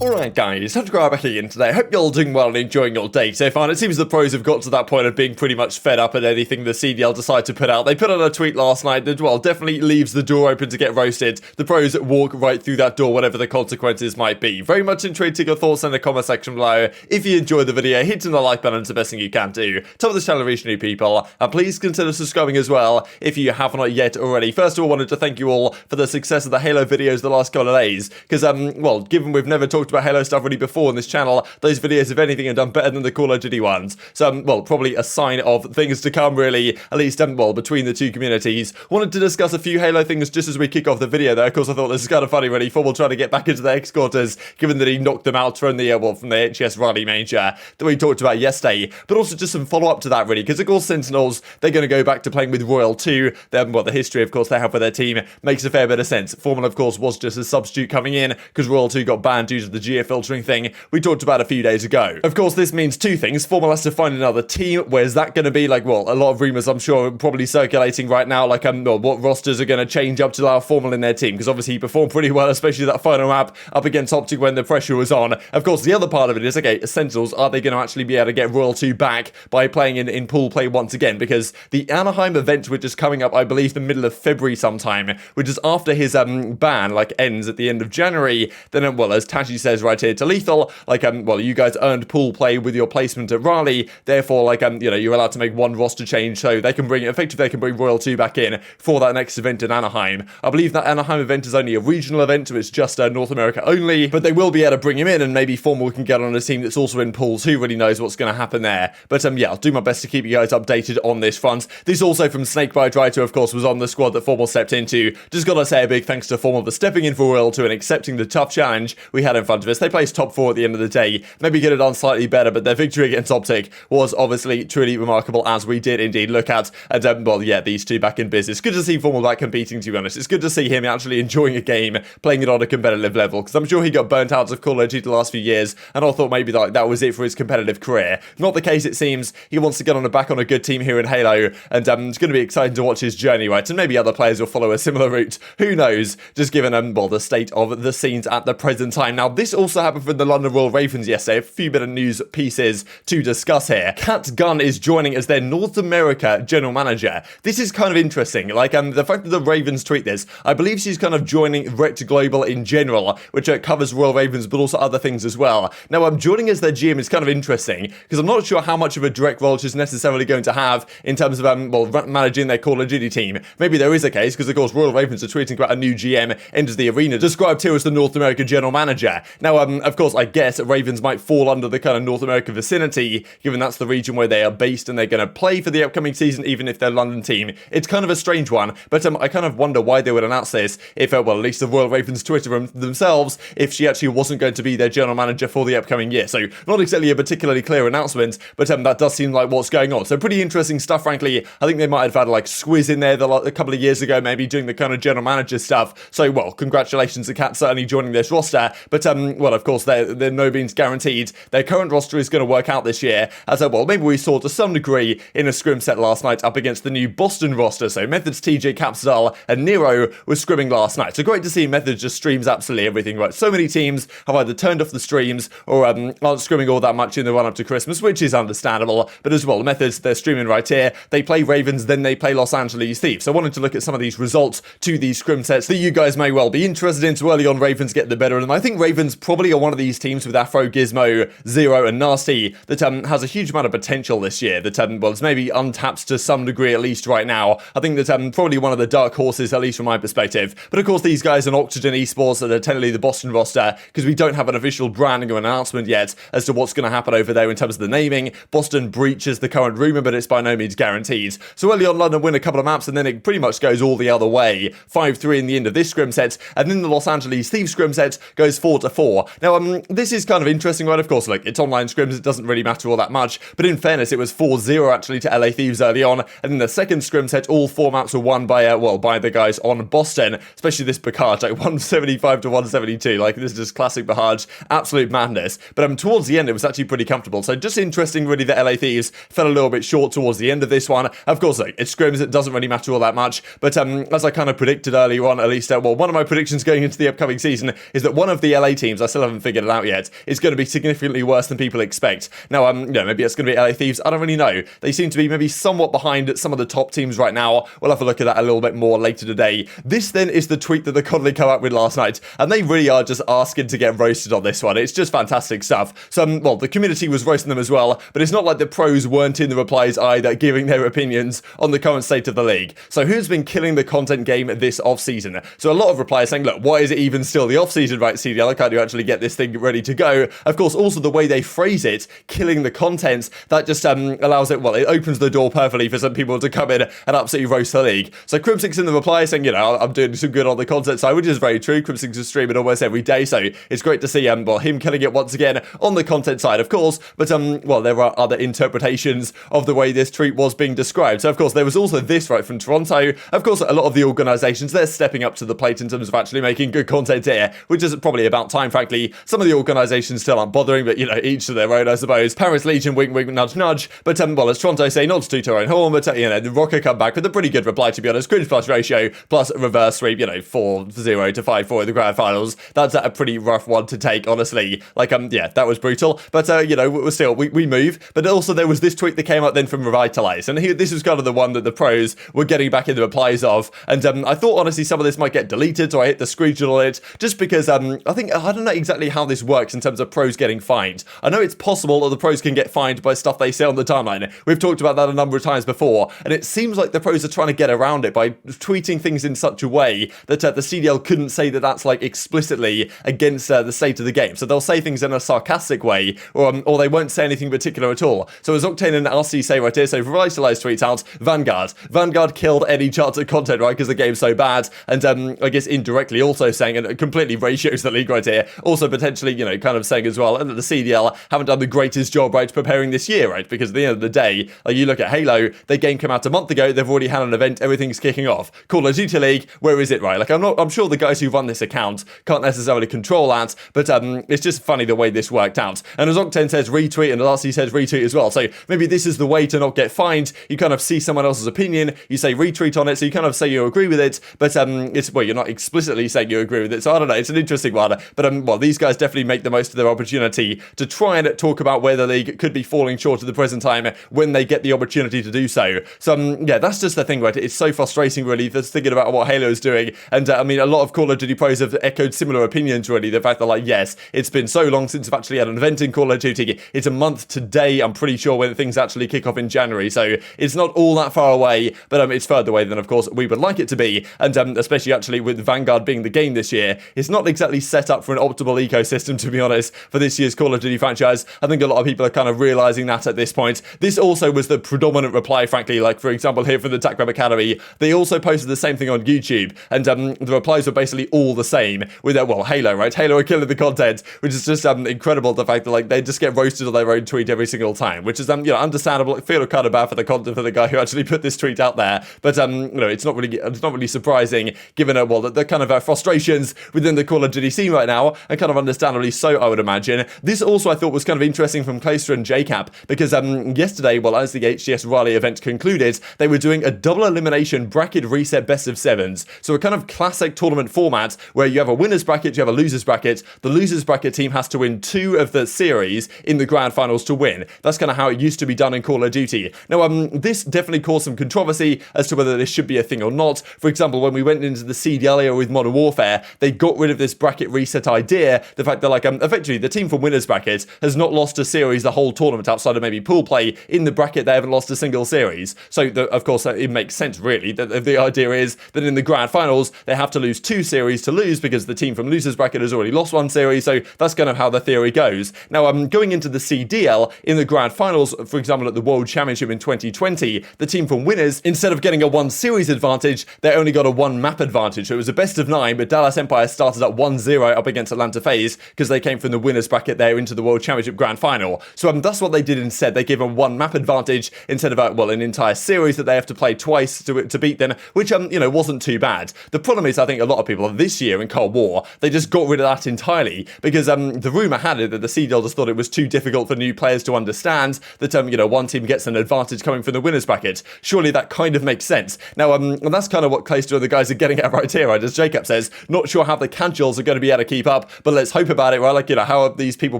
Alright guys, TacticalRab back again today. Hope you're all doing well and enjoying your day so far. And it seems the pros have got to that point of being pretty much fed up at anything the CDL decide to put out. They put out a tweet last night that, well, definitely leaves the door open to get roasted. The pros walk right through that door, whatever the consequences might be. Very much intrigued to your thoughts in the comment section below. If you enjoyed the video, hitting the like button is the best thing you can do. Top of the channel, reach new people. And please consider subscribing as well if you have not yet already. First of all, I wanted to thank you all for the success of the Halo videos the last couple of days. Because, well, given we've never talked about Halo stuff really before on this channel, those videos, if anything, have done better than the Call of Duty ones. So, well, probably a sign of things to come, really, at least, well, between the two communities. Wanted to discuss a few Halo things just as we kick off the video, though. Of course, I thought this is kind of funny, really. FormaL trying to get back into the headquarters, given that he knocked them out from the, from the HES Rally Major that we talked about yesterday. But also just some follow-up to that, really, because, of course, Sentinels, they're going to go back to playing with Royal 2. Then, well, the history, of course, they have with their team makes a fair bit of sense. FormaL, of course, was just a substitute coming in, because Royal 2 got banned due to the geo-filtering thing we talked about a few days ago. Of course, this means two things. FormaL has to find another team. Where's that going to be? Like, well, a lot of rumors, I'm sure, are probably circulating right now, like, well, what rosters are going to change up to allow FormaL in their team, because obviously he performed pretty well, especially that final map up against OpTic when the pressure was on. Of course, the other part of it is, okay, Essentials, are they going to actually be able to get Royal 2 back by playing in pool play once again? Because the Anaheim event, which is coming up, I believe, the middle of February sometime, which is after his ban, like, ends at the end of January, then, well, as Tashi says right here to Lethal, like, well, you guys earned pool play with your placement at Raleigh, therefore, like, you know, you're allowed to make one roster change, so they can bring, effectively, they can bring Royal 2 back in for that next event in Anaheim. I believe that Anaheim event is only a regional event, so it's just North America only, but they will be able to bring him in, and maybe FormaL can get on a team that's also in pools. Who really knows what's going to happen there? But, yeah, I'll do my best to keep you guys updated on this front. This also from Snakebite Writer, of course, was on the squad that FormaL stepped into. Just gotta say a big thanks to FormaL for stepping in for Royal 2 and accepting the tough challenge we had in front of us. They placed top 4 at the end of the day. Maybe could have done slightly better, but their victory against OpTic was obviously truly remarkable, as we did indeed look at. And, well, yeah, these two back in business. Good to see FormaL back competing, to be honest. It's good to see him actually enjoying a game, playing it on a competitive level, because I'm sure he got burnt out of Call of Duty the last few years, and I thought maybe that was it for his competitive career. Not the case, it seems. He wants to get back on a good team here in Halo, and it's going to be exciting to watch his journey, right? And maybe other players will follow a similar route. Who knows? Just given, well, the state of the scenes at the present time. Now, this also happened for the London Royal Ravens yesterday. A few bit of news pieces to discuss here. Kat Gunn is joining as their North America general manager. This is kind of interesting. Like, the fact that the Ravens tweet this, I believe she's kind of joining Rect Global in general, which covers Royal Ravens, but also other things as well. Now, joining as their GM is kind of interesting, because I'm not sure how much of a direct role she's necessarily going to have in terms of, well, managing their Call of Duty team. Maybe there is a case, because, of course, Royal Ravens are tweeting about a new GM enters the arena, described here as the North America general manager. Now, of course, I guess Ravens might fall under the kind of North America vicinity, given that's the region where they are based and they're going to play for the upcoming season, even if they're London team. It's kind of a strange one, but I kind of wonder why they would announce this if, well, at least the Royal Ravens Twitter themselves, if she actually wasn't going to be their general manager for the upcoming year. So, not exactly a particularly clear announcement, but that does seem like what's going on. So, pretty interesting stuff, frankly. I think they might have had, like, Squiz in there a couple of years ago, maybe doing the kind of general manager stuff. So, well, congratulations to Kat certainly joining this roster, but, well, of course, they're no means guaranteed. Their current roster is going to work out this year, as, well, maybe we saw to some degree in a scrim set last night up against the new Boston roster. So, Methods, TJ, Capsule, and Nero were scrimming last night. So, great to see Methods just streams absolutely everything, right? So many teams have either turned off the streams or aren't scrimming all that much in the run-up to Christmas, which is understandable, but as well, Methods, they're streaming right here. They play Ravens, then they play Los Angeles Thieves. So I wanted to look at some of these results to these scrim sets that you guys may well be interested in. So early on, Ravens get the better of them. I think Ravens probably are one of these teams with Afro, Gizmo, Zero, and Nasty that has a huge amount of potential this year that, well, it's maybe untapped to some degree at least right now. I think that probably one of the dark horses, at least from my perspective. But of course, these guys are Octane Esports that are technically the Boston roster, because we don't have an official branding or announcement yet as to what's going to happen over there in terms of the naming. Boston breaches the current rumor, but it's by no means guaranteed. So early on, London win a couple of maps, and then it pretty much goes all the other way. 5-3 in the end of this scrim set, and then the Los Angeles Thieves scrim set goes 4-4. Now, this is kind of interesting, right? Of course, like, it's online scrims, it doesn't really matter all that much, but in fairness, it was 4-0 actually to LA Thieves early on, and in the second scrim set, all 4 maps were won by, well, by the guys on Boston, especially this Bacard, like 175 to 172. Like, this is just classic Bacard, absolute madness. But towards the end, it was actually pretty comfortable. So just interesting, really, that LA Thieves fell a little bit short towards the end of this one. Of course, like, it's scrims, it doesn't really matter all that much. But as I kind of predicted earlier on, at least, well, one of my predictions going into the upcoming season is that one of the LA teams teams, I still haven't figured it out yet, is going to be significantly worse than people expect. Now, maybe it's going to be LA Thieves, I don't really know. They seem to be maybe somewhat behind some of the top teams right now. We'll have a look at that a little bit more later today. This then is the tweet that the CoD League came out with last night, and they really are just asking to get roasted on this one. It's just fantastic stuff. So, well, the community was roasting them as well, but it's not like the pros weren't in the replies either, giving their opinions on the current state of the league. So who's been killing the content game this off-season? So a lot of replies saying, look, why is it even still the off-season, right, CDL? Can't you actually get this thing ready to go? Of course, also the way they phrase it, killing the content, that just allows it, well, it opens the door perfectly for some people to come in and absolutely roast the league. So Crimsix in the reply saying, I'm doing some good on the content side, which is very true. Crimsix is streaming almost every day, so it's great to see him killing it once again on the content side, of course. But well, there are other interpretations of the way this tweet was being described. So of course there was also this right from Toronto. Of course, a lot of the organizations, they're stepping up to the plate in terms of actually making good content here, which is probably about time, frankly. Some of the organizations still aren't bothering, but each to their own, I suppose. Paris Legion, wink wink, nudge nudge. But well, as Toronto say, not to toot our own horn, but the Rokkr come back with a pretty good reply, to be honest. Cringe plus ratio plus reverse sweep, 4-0 to 5-4 in the grand finals. That's a pretty rough one to take, honestly. Yeah, that was brutal. But we move. But also there was this tweet that came out then from Revitalize, and this was kind of the one that the pros were getting back in the replies of. And I thought honestly some of this might get deleted, so I hit the screenshot on it just because I don't know exactly how this works in terms of pros getting fined. I know it's possible that the pros can get fined by stuff they say on the timeline. We've talked about that a number of times before, and it seems like the pros are trying to get around it by tweeting things in such a way that the CDL couldn't say that that's like explicitly against the state of the game. So they'll say things in a sarcastic way, or they won't say anything particular at all. So as Octane and RC say right here, so Revitalize tweets out, Vanguard killed any chance at content, right, because the game's so bad, and I guess indirectly also saying, and it completely ratios the league right here, also potentially, kind of saying as well, and that the CDL haven't done the greatest job, right, preparing this year, right, because at the end of the day, like you look at Halo, their game came out a month ago, they've already had an event, everything's kicking off. Call of Duty League, where is it, right? Like I'm sure the guys who run this account can't necessarily control that, but it's just funny the way this worked out. And as Octane says retweet, and RC says retweet as well, so maybe this is the way to not get fined. You kind of see someone else's opinion, you say retweet on it, so you kind of say you agree with it, but you're not explicitly saying you agree with it, so I don't know, it's an interesting one, but these guys definitely make the most of their opportunity to try and talk about where the league could be falling short at the present time when they get the opportunity to do so. So yeah, that's just the thing, right? It's so frustrating, really, just thinking about what Halo is doing, and a lot of Call of Duty pros have echoed similar opinions, really. The fact that, like, yes, it's been so long since we've actually had an event in Call of Duty. It's a month today, I'm pretty sure, when things actually kick off in January, so it's not all that far away, but it's further away than, of course, we would like it to be, and especially actually with Vanguard being the game this year, it's not exactly set up for an optimal ecosystem, to be honest, for this year's Call of Duty franchise. I think a lot of people are kind of realizing that at this point. This also was the predominant reply, frankly, like, for example, here from the TacticalRab Academy, they also posted the same thing on YouTube, and the replies were basically all the same, with Halo, right? Halo are killing the content, which is just incredible, the fact that, like, they just get roasted on their own tweet every single time, which is understandable. I feel kind of bad for the content for the guy who actually put this tweet out there, but it's not really surprising, given the kind of frustrations within the Call of Duty scene right now, and kind of understandably so, I would imagine. This also I thought was kind of interesting from Clayster and JCap, because yesterday, as the HGS Raleigh event concluded, they were doing a double elimination bracket reset best of sevens. So a kind of classic tournament format where you have a winner's bracket, you have a loser's bracket. The loser's bracket team has to win 2 of the series in the grand finals to win. That's kind of how it used to be done in Call of Duty. Now, this definitely caused some controversy as to whether this should be a thing or not. For example, when we went into the CDL era with Modern Warfare, they got rid of this bracket reset idea. The fact that, like, effectively the team from winners bracket has not lost a series the whole tournament outside of maybe pool play. In the bracket, they haven't lost a single series. So, of course, it makes sense, really. The idea is that in the grand finals, they have to lose 2 series to lose, because the team from losers bracket has already lost 1 series. So that's kind of how the theory goes. Now, going into the CDL in the grand finals, for example, at the World Championship in 2020, the team from winners, instead of getting a 1 series advantage, they only got a 1 map advantage. So it was a best of 9, but Dallas Empire started at 1-0 up against Atlanta FaZe, because they came from the winners bracket there into the World Championship grand final. So that's what they did instead. They gave them 1 map advantage instead of an entire series that they have to play twice to beat them, which wasn't too bad. The problem is, I think a lot of people this year in Cold War, they just got rid of that entirely, because the rumor had it that the CDL just thought it was too difficult for new players to understand that one team gets an advantage coming from the winners bracket. Surely that kind of makes sense. Now, and that's kind of what Clayster and the guys are getting at right here, right? As Jacob says, not sure how the casuals are going to be able to keep up. up, but let's hope about it, right? Like, you know, how are these people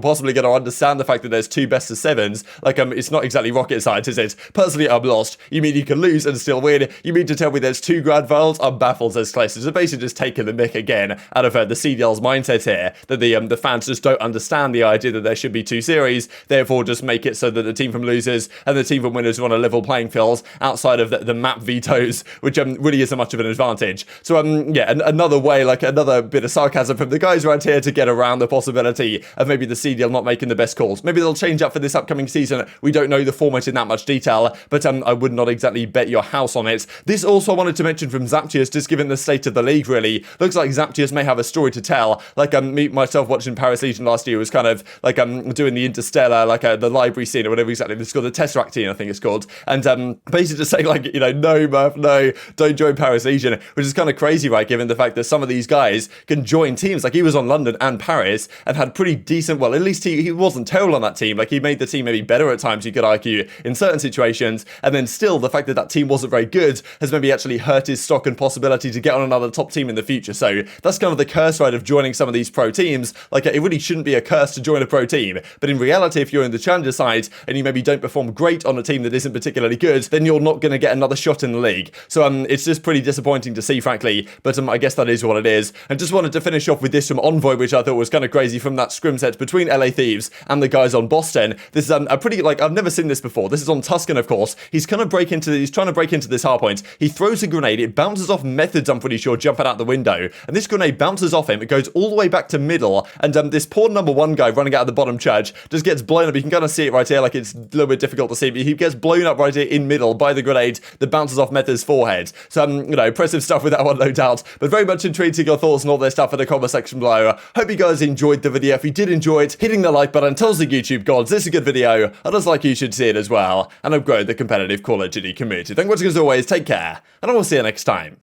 possibly going to understand the fact that there's 2 best of 7s? Like, it's not exactly rocket science, is it? Personally, I'm lost. You mean you can lose and still win? You mean to tell me there's 2 grand finals? I'm baffled, says Clayster. So basically just taking the mick again out of the CDL's mindset here, that the fans just don't understand the idea that there should be 2 series, therefore just make it so that the team from losers and the team from winners are on a level playing field outside of the map vetoes, which really isn't much of an advantage. So yeah, another way, like another bit of sarcasm from the guys around here to get around the possibility of maybe the CDL not making the best calls. Maybe they'll change up for this upcoming season. We don't know the format in that much detail, but I would not exactly bet your house on it. This also I wanted to mention from Zaptius, just given the state of the league, really. Looks like Zaptius may have a story to tell. Like, me, myself watching Paris Legion last year was kind of like, doing the Interstellar, like, the library scene or whatever exactly it's called, the Tesseract scene, I think it's called. And, basically just saying, like, you know, no, Murph, no, don't join Paris Legion, which is kind of crazy, right, given the fact that some of these guys can join teams. Like, he was on London and Paris and had pretty decent, well, at least he wasn't terrible on that team. Like, he made the team maybe better at times, you could argue, in certain situations, and then still, the fact that that team wasn't very good has maybe actually hurt his stock and possibility to get on another top team in the future. So that's kind of the curse, right, of joining some of these pro teams. Like, it really shouldn't be a curse to join a pro team, but in reality, if you're in the challenger side and you maybe don't perform great on a team that isn't particularly good, then you're not going to get another shot in the league. So it's just pretty disappointing to see, frankly, but I guess that is what it is. And just wanted to finish off with this from Envoy, which I thought was kind of crazy, from that scrim set between LA Thieves and the guys on Boston. This is a pretty, like, I've never seen this before. This is on Tuscan, of course. He's trying to break into this hardpoint. He throws a grenade. It bounces off Methods, I'm pretty sure, jumping out the window. And this grenade bounces off him. It goes all the way back to middle. And this poor number 1 guy running out of the bottom church just gets blown up. You can kind of see it right here. Like, it's a little bit difficult to see, but he gets blown up right here in middle by the grenade that bounces off Methods' forehead. So, you know, impressive stuff with that one, no doubt. But very much intrigued to your thoughts and all this stuff in the comment section below. Hope you guys enjoyed the video. If you did enjoy it, hitting the like button tells the YouTube gods this is a good video. I just like you should see it as well. And upgrade the competitive Call of Duty community. Thank you for watching as always. Take care. And I will see you next time.